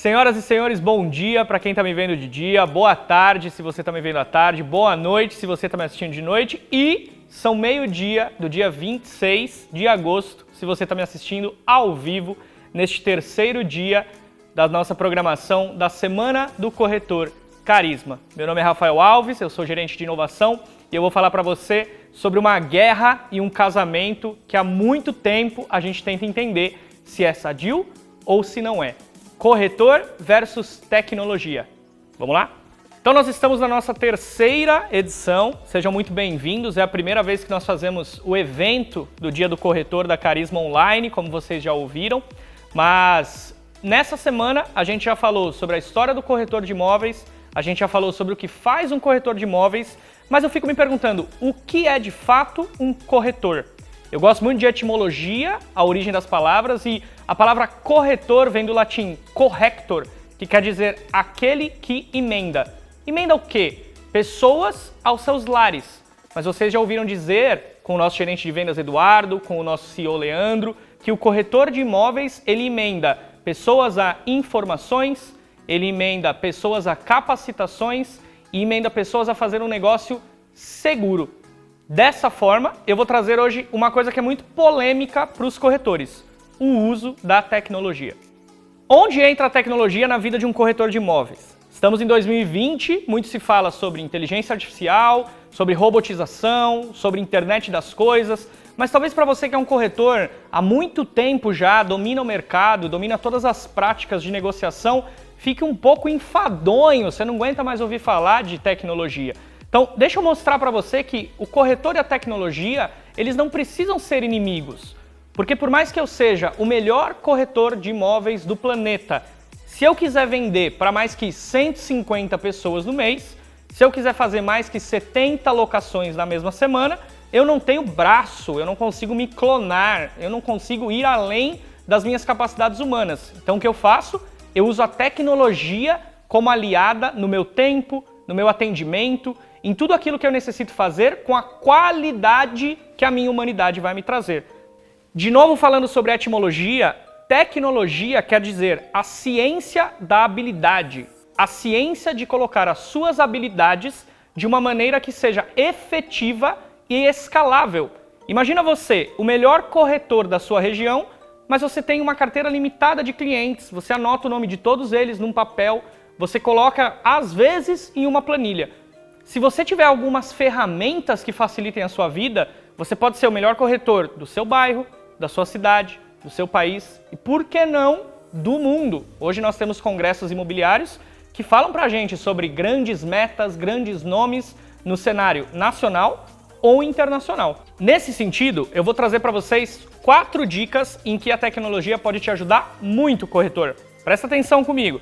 Senhoras e senhores, bom dia para quem está me vendo de dia, boa tarde se você está me vendo à tarde, boa noite se você está me assistindo de noite e são meio-dia do dia 26 de agosto se você está me assistindo ao vivo neste terceiro dia da nossa programação da Semana do Corretor Carisma. Meu nome é Rafael Alves, eu sou gerente de inovação e eu vou falar para você sobre uma guerra e um casamento que há muito tempo a gente tenta entender se é sadio ou se não é. Corretor versus tecnologia. Vamos lá? Então nós estamos na nossa terceira edição, sejam muito bem-vindos, é a primeira vez que nós fazemos o evento do Dia do Corretor da Carisma Online, como vocês já ouviram, mas nessa semana a gente já falou sobre a história do corretor de imóveis, a gente já falou sobre o que faz um corretor de imóveis, mas eu fico me perguntando, o que é de fato um corretor? Eu gosto muito de etimologia, a origem das palavras, e a palavra corretor vem do latim corrector, que quer dizer aquele que emenda. Emenda o quê? Pessoas aos seus lares. Mas vocês já ouviram dizer, com o nosso gerente de vendas Eduardo, com o nosso CEO Leandro, que o corretor de imóveis, ele emenda pessoas a informações, ele emenda pessoas a capacitações e emenda pessoas a fazer um negócio seguro. Dessa forma, eu vou trazer hoje uma coisa que é muito polêmica para os corretores, o uso da tecnologia. Onde entra a tecnologia na vida de um corretor de imóveis? Estamos em 2020, muito se fala sobre inteligência artificial, sobre robotização, sobre internet das coisas, mas talvez para você que é um corretor há muito tempo já, domina o mercado, domina todas as práticas de negociação, fique um pouco enfadonho, você não aguenta mais ouvir falar de tecnologia. Então, deixa eu mostrar para você que o corretor e a tecnologia, eles não precisam ser inimigos. Porque por mais que eu seja o melhor corretor de imóveis do planeta, se eu quiser vender para mais que 150 pessoas no mês, se eu quiser fazer mais que 70 locações na mesma semana, eu não tenho braço, eu não consigo me clonar, eu não consigo ir além das minhas capacidades humanas. Então, o que eu faço? Eu uso a tecnologia como aliada no meu tempo, no meu atendimento, em tudo aquilo que eu necessito fazer com a qualidade que a minha humanidade vai me trazer. De novo falando sobre etimologia, tecnologia quer dizer a ciência da habilidade, a ciência de colocar as suas habilidades de uma maneira que seja efetiva e escalável. Imagina você, o melhor corretor da sua região, mas você tem uma carteira limitada de clientes, você anota o nome de todos eles num papel, você coloca às vezes em uma planilha. Se você tiver algumas ferramentas que facilitem a sua vida, você pode ser o melhor corretor do seu bairro, da sua cidade, do seu país e, por que não, do mundo. Hoje nós temos congressos imobiliários que falam pra gente sobre grandes metas, grandes nomes no cenário nacional ou internacional. Nesse sentido, eu vou trazer para vocês 4 dicas em que a tecnologia pode te ajudar muito, corretor. Presta atenção comigo.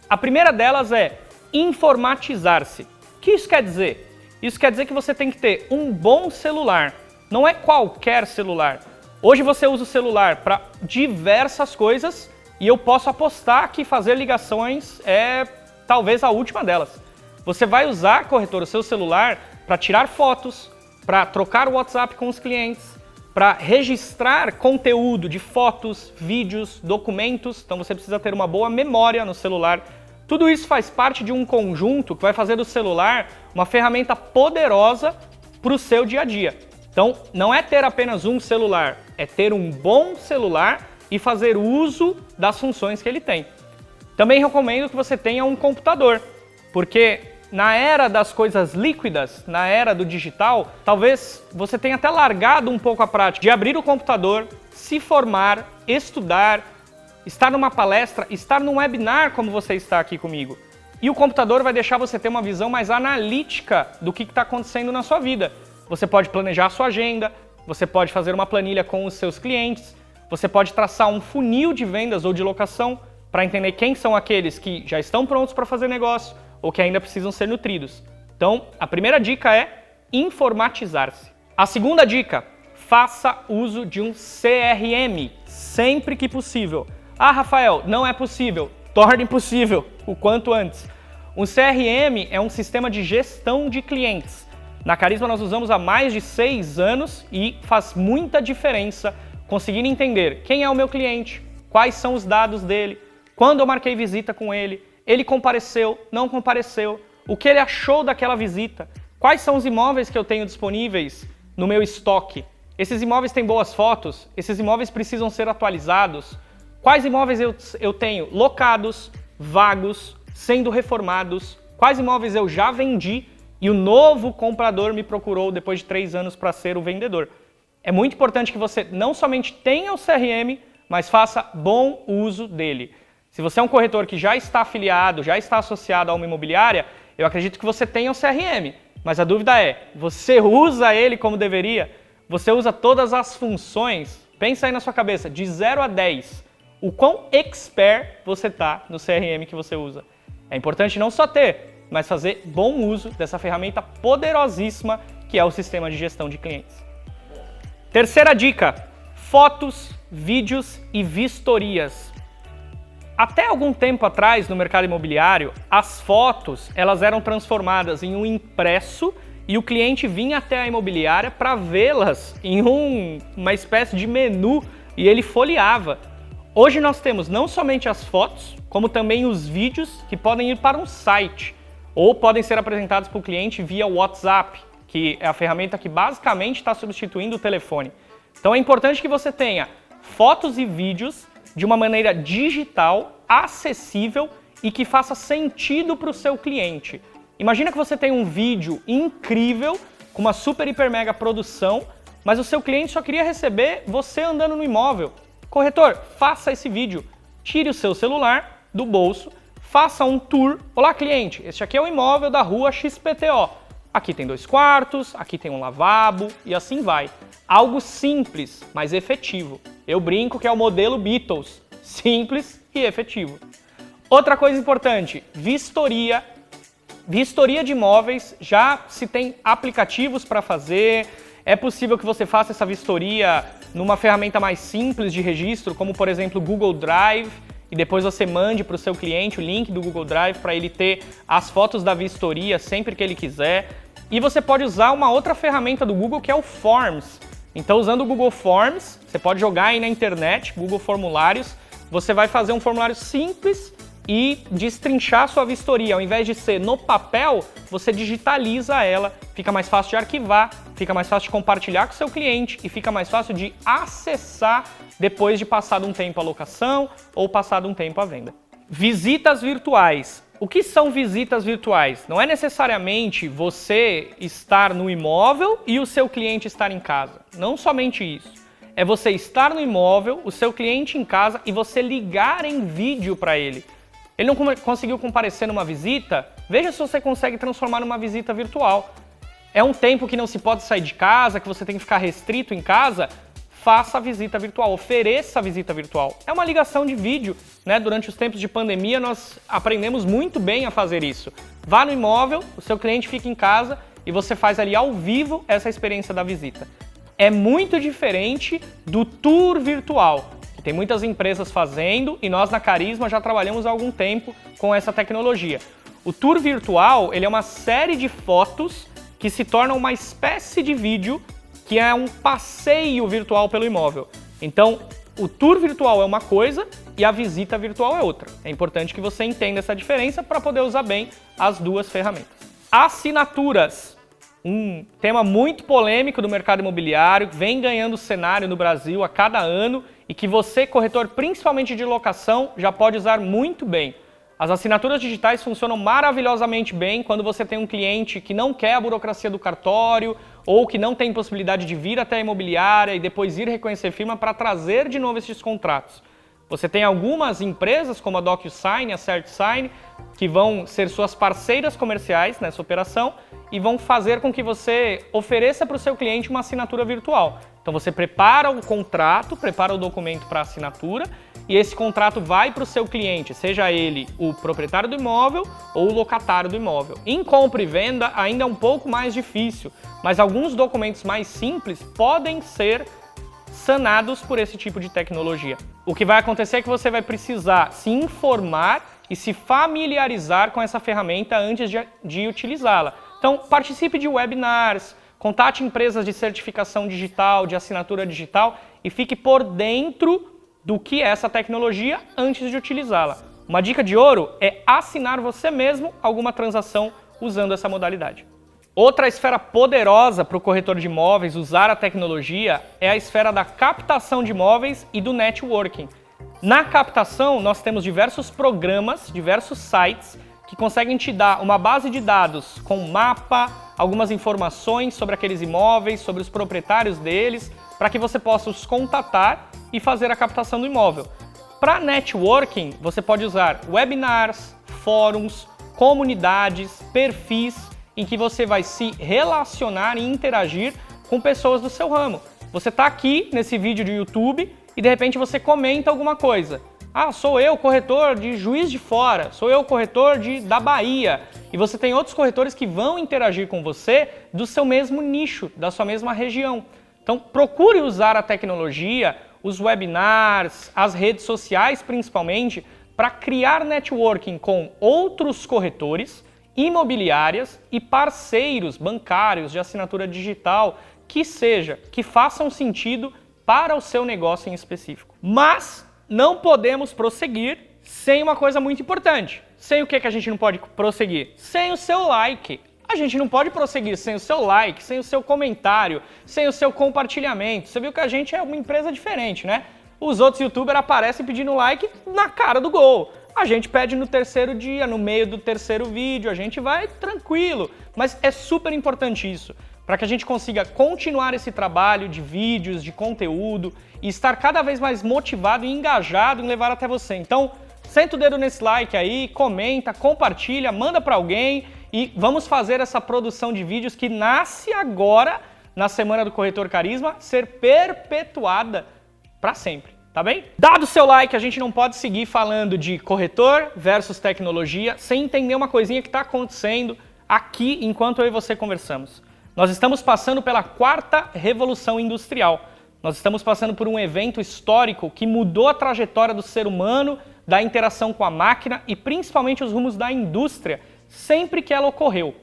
A primeira delas é informatizar-se. O que isso quer dizer? Isso quer dizer que você tem que ter um bom celular. Não é qualquer celular. Hoje você usa o celular para diversas coisas e eu posso apostar que fazer ligações é talvez a última delas. Você vai usar, corretor, o seu celular para tirar fotos, para trocar o WhatsApp com os clientes, para registrar conteúdo de fotos, vídeos, documentos. Então você precisa ter uma boa memória no celular. Tudo isso faz parte de um conjunto que vai fazer do celular uma ferramenta poderosa para o seu dia a dia. Então, não é ter apenas um celular, é ter um bom celular e fazer uso das funções que ele tem. Também recomendo que você tenha um computador, porque na era das coisas líquidas, na era do digital, talvez você tenha até largado um pouco a prática de abrir o computador, se formar, estudar, estar numa palestra, estar num webinar como você está aqui comigo. E o computador vai deixar você ter uma visão mais analítica do que está acontecendo na sua vida. Você pode planejar a sua agenda, você pode fazer uma planilha com os seus clientes, você pode traçar um funil de vendas ou de locação para entender quem são aqueles que já estão prontos para fazer negócio ou que ainda precisam ser nutridos. Então, a primeira dica é informatizar-se. A segunda dica, faça uso de um CRM sempre que possível. Ah, Rafael, não é possível. Torne possível o quanto antes. Um CRM é um sistema de gestão de clientes. Na Carisma nós usamos há mais de 6 anos e faz muita diferença conseguir entender quem é o meu cliente, quais são os dados dele, quando eu marquei visita com ele compareceu, não compareceu, o que ele achou daquela visita, quais são os imóveis que eu tenho disponíveis no meu estoque, esses imóveis têm boas fotos, esses imóveis precisam ser atualizados, quais imóveis eu tenho locados, vagos, sendo reformados, quais imóveis eu já vendi e o novo comprador me procurou depois de 3 anos para ser o vendedor. É muito importante que você não somente tenha o CRM, mas faça bom uso dele. Se você é um corretor que já está afiliado, já está associado a uma imobiliária, eu acredito que você tenha o CRM. Mas a dúvida é, você usa ele como deveria? Você usa todas as funções? Pensa aí na sua cabeça, de 0 a 10, o quão expert você está no CRM que você usa. É importante não só ter, mas fazer bom uso dessa ferramenta poderosíssima que é o sistema de gestão de clientes. Terceira dica, fotos, vídeos e vistorias. Até algum tempo atrás, no mercado imobiliário, as fotos elas eram transformadas em um impresso e o cliente vinha até a imobiliária para vê-las em uma espécie de menu e ele folheava. Hoje nós temos não somente as fotos, como também os vídeos que podem ir para um site ou podem ser apresentados para o cliente via WhatsApp, que é a ferramenta que basicamente está substituindo o telefone. Então é importante que você tenha fotos e vídeos de uma maneira digital, acessível e que faça sentido para o seu cliente. Imagina que você tem um vídeo incrível, com uma super, hiper, mega produção, mas o seu cliente só queria receber você andando no imóvel. Corretor, faça esse vídeo. Tire o seu celular do bolso, faça um tour. Olá, cliente, este aqui é o imóvel da rua XPTO. Aqui tem 2 quartos, aqui tem um lavabo e assim vai. Algo simples, mas efetivo. Eu brinco que é o modelo Beatles, simples e efetivo. Outra coisa importante, vistoria. Vistoria de imóveis, já se tem aplicativos para fazer, é possível que você faça essa vistoria numa ferramenta mais simples de registro, como por exemplo o Google Drive, e depois você mande para o seu cliente o link do Google Drive para ele ter as fotos da vistoria sempre que ele quiser. E você pode usar uma outra ferramenta do Google que é o Forms. Então, usando o Google Forms, você pode jogar aí na internet, Google Formulários, você vai fazer um formulário simples e destrinchar sua vistoria. Ao invés de ser no papel, você digitaliza ela, fica mais fácil de arquivar, fica mais fácil de compartilhar com o seu cliente e fica mais fácil de acessar depois de passado um tempo a locação ou passado um tempo a venda. Visitas virtuais. O que são visitas virtuais? Não é necessariamente você estar no imóvel e o seu cliente estar em casa. Não somente isso. É você estar no imóvel, o seu cliente em casa e você ligar em vídeo para ele. Ele não conseguiu comparecer numa visita? Veja se você consegue transformar numa visita virtual. É um tempo que não se pode sair de casa, que você tem que ficar restrito em casa? Faça a visita virtual, ofereça a visita virtual. É uma ligação de vídeo, né? Durante os tempos de pandemia nós aprendemos muito bem a fazer isso. Vá no imóvel, o seu cliente fica em casa e você faz ali ao vivo essa experiência da visita. É muito diferente do tour virtual, que tem muitas empresas fazendo e nós na Carisma já trabalhamos há algum tempo com essa tecnologia. O tour virtual, ele é uma série de fotos que se tornam uma espécie de vídeo que é um passeio virtual pelo imóvel. Então, o tour virtual é uma coisa e a visita virtual é outra. É importante que você entenda essa diferença para poder usar bem as duas ferramentas. Assinaturas. Um tema muito polêmico do mercado imobiliário, vem ganhando cenário no Brasil a cada ano e que você, corretor, principalmente de locação, já pode usar muito bem. As assinaturas digitais funcionam maravilhosamente bem quando você tem um cliente que não quer a burocracia do cartório ou que não tem possibilidade de vir até a imobiliária e depois ir reconhecer firma para trazer de novo esses contratos. Você tem algumas empresas como a DocuSign, a CertSign, que vão ser suas parceiras comerciais nessa operação e vão fazer com que você ofereça para o seu cliente uma assinatura virtual. Então você prepara o contrato, prepara o documento para assinatura e esse contrato vai para o seu cliente, seja ele o proprietário do imóvel ou o locatário do imóvel. Em compra e venda ainda é um pouco mais difícil, mas alguns documentos mais simples podem ser sanados por esse tipo de tecnologia. O que vai acontecer é que você vai precisar se informar e se familiarizar com essa ferramenta antes de utilizá-la. Então, participe de webinars, contate empresas de certificação digital, de assinatura digital e fique por dentro do que é essa tecnologia antes de utilizá-la. Uma dica de ouro é assinar você mesmo alguma transação usando essa modalidade. Outra esfera poderosa para o corretor de imóveis usar a tecnologia é a esfera da captação de imóveis e do networking. Na captação, nós temos diversos programas, diversos sites que conseguem te dar uma base de dados com mapa, algumas informações sobre aqueles imóveis, sobre os proprietários deles, para que você possa os contatar e fazer a captação do imóvel. Para networking, você pode usar webinars, fóruns, comunidades, perfis, em que você vai se relacionar e interagir com pessoas do seu ramo. Você está aqui nesse vídeo do YouTube e de repente você comenta alguma coisa. Ah, sou eu corretor de Juiz de Fora, sou eu corretor da Bahia. E você tem outros corretores que vão interagir com você do seu mesmo nicho, da sua mesma região. Então procure usar a tecnologia, os webinars, as redes sociais principalmente, para criar networking com outros corretores, imobiliárias e parceiros bancários de assinatura digital, que façam sentido para o seu negócio em específico. Mas não podemos prosseguir sem uma coisa muito importante. Sem o que a gente não pode prosseguir? Sem o seu like. A gente não pode prosseguir sem o seu like, sem o seu comentário, sem o seu compartilhamento. Você viu que a gente é uma empresa diferente, né? Os outros youtubers aparecem pedindo like na cara do gol. A gente pede no terceiro dia, no meio do terceiro vídeo, a gente vai tranquilo. Mas é super importante isso, para que a gente consiga continuar esse trabalho de vídeos, de conteúdo e estar cada vez mais motivado e engajado em levar até você. Então, senta o dedo nesse like aí, comenta, compartilha, manda para alguém e vamos fazer essa produção de vídeos que nasce agora, na Semana do Corretor Carisma, ser perpetuada para sempre. Tá bem? Dado o seu like, a gente não pode seguir falando de corretor versus tecnologia sem entender uma coisinha que está acontecendo aqui enquanto eu e você conversamos. Nós estamos passando pela quarta revolução industrial. Nós estamos passando por um evento histórico que mudou a trajetória do ser humano, da interação com a máquina e principalmente os rumos da indústria, sempre que ela ocorreu.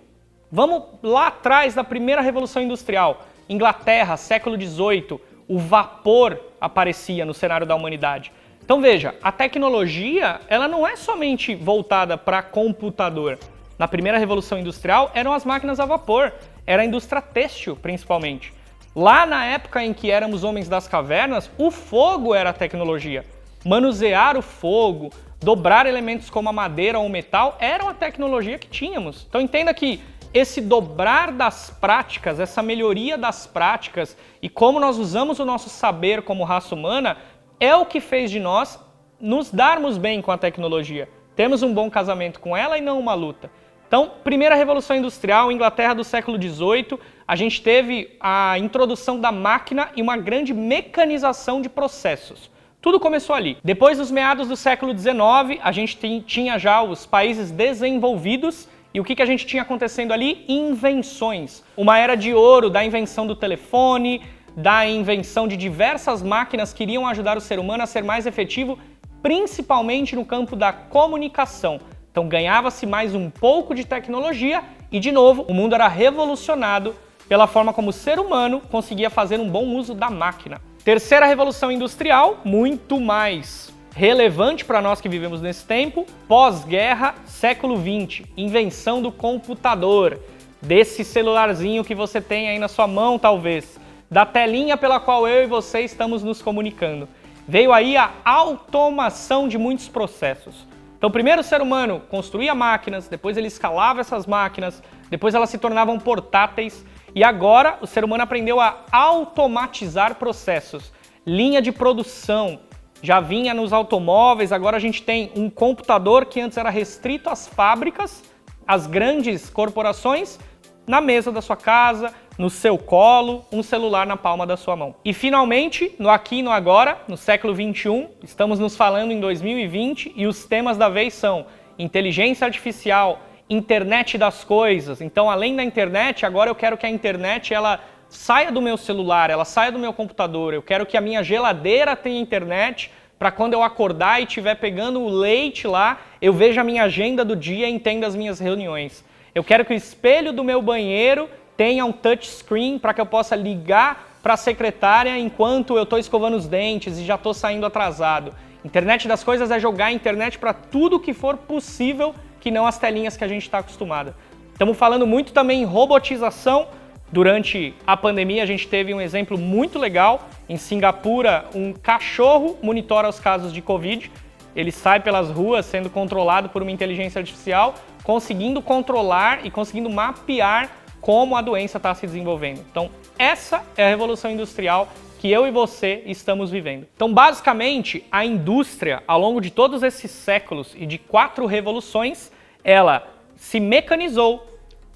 Vamos lá atrás da primeira revolução industrial. Inglaterra, século XVIII, o vapor aparecia no cenário da humanidade. Então veja, a tecnologia ela não é somente voltada para computador. Na primeira revolução industrial eram as máquinas a vapor, era a indústria têxtil principalmente. Lá na época em que éramos homens das cavernas, o fogo era a tecnologia. Manusear o fogo, dobrar elementos como a madeira ou o metal, era a tecnologia que tínhamos. Então entenda que esse dobrar das práticas, essa melhoria das práticas e como nós usamos o nosso saber como raça humana é o que fez de nós nos darmos bem com a tecnologia. Temos um bom casamento com ela e não uma luta. Então, primeira revolução industrial, Inglaterra do século XVIII, a gente teve a introdução da máquina e uma grande mecanização de processos. Tudo começou ali. Depois dos meados do século XIX, a gente tinha já os países desenvolvidos. E o que a gente tinha acontecendo ali? Invenções. Uma era de ouro da invenção do telefone, da invenção de diversas máquinas que iriam ajudar o ser humano a ser mais efetivo, principalmente no campo da comunicação. Então ganhava-se mais um pouco de tecnologia e, de novo, o mundo era revolucionado pela forma como o ser humano conseguia fazer um bom uso da máquina. Terceira revolução industrial, muito mais relevante para nós que vivemos nesse tempo, pós-guerra, século XX, invenção do computador, desse celularzinho que você tem aí na sua mão talvez, da telinha pela qual eu e você estamos nos comunicando. Veio aí a automação de muitos processos. Então primeiro o ser humano construía máquinas, depois ele escalava essas máquinas, depois elas se tornavam portáteis e agora o ser humano aprendeu a automatizar processos, linha de produção, já vinha nos automóveis, agora a gente tem um computador que antes era restrito às fábricas, às grandes corporações, na mesa da sua casa, no seu colo, um celular na palma da sua mão. E finalmente, no aqui e no agora, no século XXI, estamos nos falando em 2020 e os temas da vez são inteligência artificial, internet das coisas. Então, além da internet, agora eu quero que a internet ela saia do meu celular, ela saia do meu computador. Eu quero que a minha geladeira tenha internet para quando eu acordar e estiver pegando o leite lá, eu veja a minha agenda do dia e entenda as minhas reuniões. Eu quero que o espelho do meu banheiro tenha um touchscreen para que eu possa ligar para a secretária enquanto eu estou escovando os dentes e já estou saindo atrasado. Internet das coisas é jogar a internet para tudo que for possível, que não as telinhas que a gente está acostumado. Estamos falando muito também em robotização. Durante a pandemia, a gente teve um exemplo muito legal. Em Singapura, um cachorro monitora os casos de Covid. Ele sai pelas ruas sendo controlado por uma inteligência artificial, conseguindo controlar e conseguindo mapear como a doença está se desenvolvendo. Então, essa é a revolução industrial que eu e você estamos vivendo. Então, basicamente, a indústria, ao longo de todos esses séculos e de 4 revoluções, ela se mecanizou,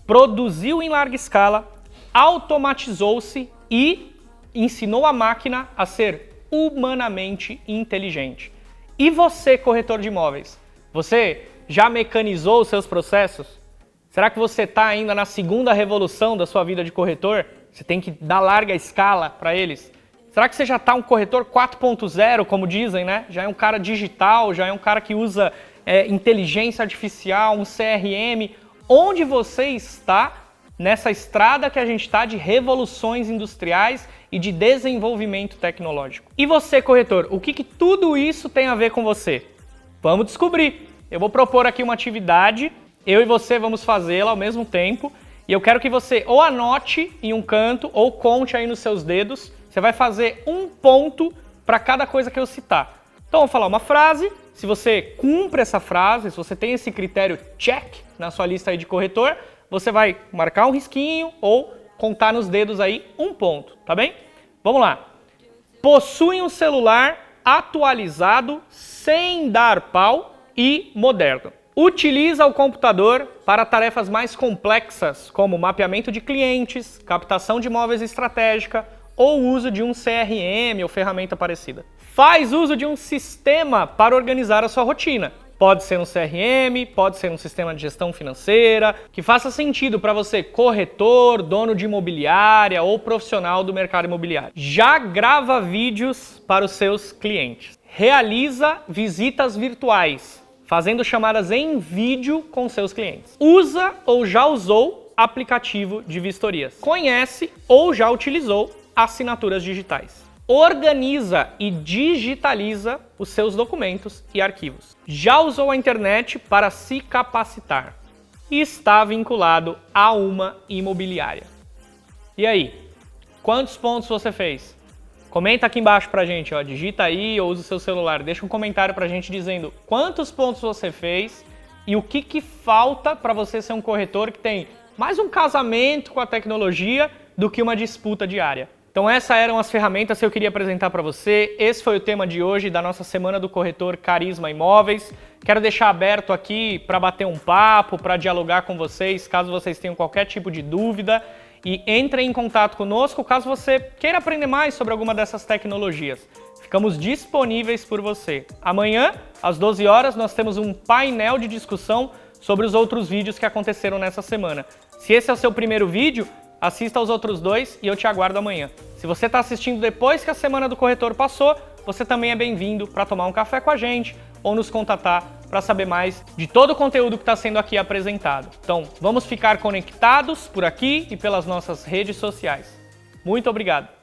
produziu em larga escala, automatizou-se e ensinou a máquina a ser humanamente inteligente. E você, corretor de imóveis, você já mecanizou os seus processos? Será que você está ainda na segunda revolução da sua vida de corretor? Você tem que dar larga escala para eles? Será que você já está um corretor 4.0, como dizem, né? Já é um cara digital, já é um cara que usa inteligência artificial, um CRM. Onde você está nessa estrada que a gente está de revoluções industriais e de desenvolvimento tecnológico? E você, corretor, o que tudo isso tem a ver com você? Vamos descobrir. Eu vou propor aqui uma atividade, eu e você vamos fazê-la ao mesmo tempo, e eu quero que você ou anote em um canto ou conte aí nos seus dedos. Você vai fazer um ponto para cada coisa que eu citar. Então, eu vou falar uma frase. Se você cumpre essa frase, se você tem esse critério check na sua lista aí de corretor, você vai marcar um risquinho ou contar nos dedos aí um ponto, tá bem? Vamos lá. Possui um celular atualizado, sem dar pau e moderno. Utiliza o computador para tarefas mais complexas, como mapeamento de clientes, captação de imóveis estratégica, ou uso de um CRM ou ferramenta parecida. Faz uso de um sistema para organizar a sua rotina. Pode ser um CRM, pode ser um sistema de gestão financeira, que faça sentido para você, corretor, dono de imobiliária ou profissional do mercado imobiliário. Já grava vídeos para os seus clientes. Realiza visitas virtuais, fazendo chamadas em vídeo com seus clientes. Usa ou já usou aplicativo de vistorias. Conhece ou já utilizou assinaturas digitais. Organiza e digitaliza os seus documentos e arquivos. Já usou a internet para se capacitar e está vinculado a uma imobiliária. E aí, quantos pontos você fez? Comenta aqui embaixo pra gente, ó, digita aí ou usa o seu celular, deixa um comentário pra gente dizendo quantos pontos você fez e o que falta para você ser um corretor que tem mais um casamento com a tecnologia do que uma disputa diária. Então essas eram as ferramentas que eu queria apresentar para você. Esse foi o tema de hoje da nossa Semana do Corretor Carisma Imóveis. Quero deixar aberto aqui para bater um papo, para dialogar com vocês, caso vocês tenham qualquer tipo de dúvida. E entrem em contato conosco caso você queira aprender mais sobre alguma dessas tecnologias. Ficamos disponíveis por você. Amanhã, às 12 horas, nós temos um painel de discussão sobre os outros vídeos que aconteceram nessa semana. Se esse é o seu primeiro vídeo, assista aos outros 2 e eu te aguardo amanhã. Se você está assistindo depois que a Semana do Corretor passou, você também é bem-vindo para tomar um café com a gente ou nos contatar para saber mais de todo o conteúdo que está sendo aqui apresentado. Então, vamos ficar conectados por aqui e pelas nossas redes sociais. Muito obrigado!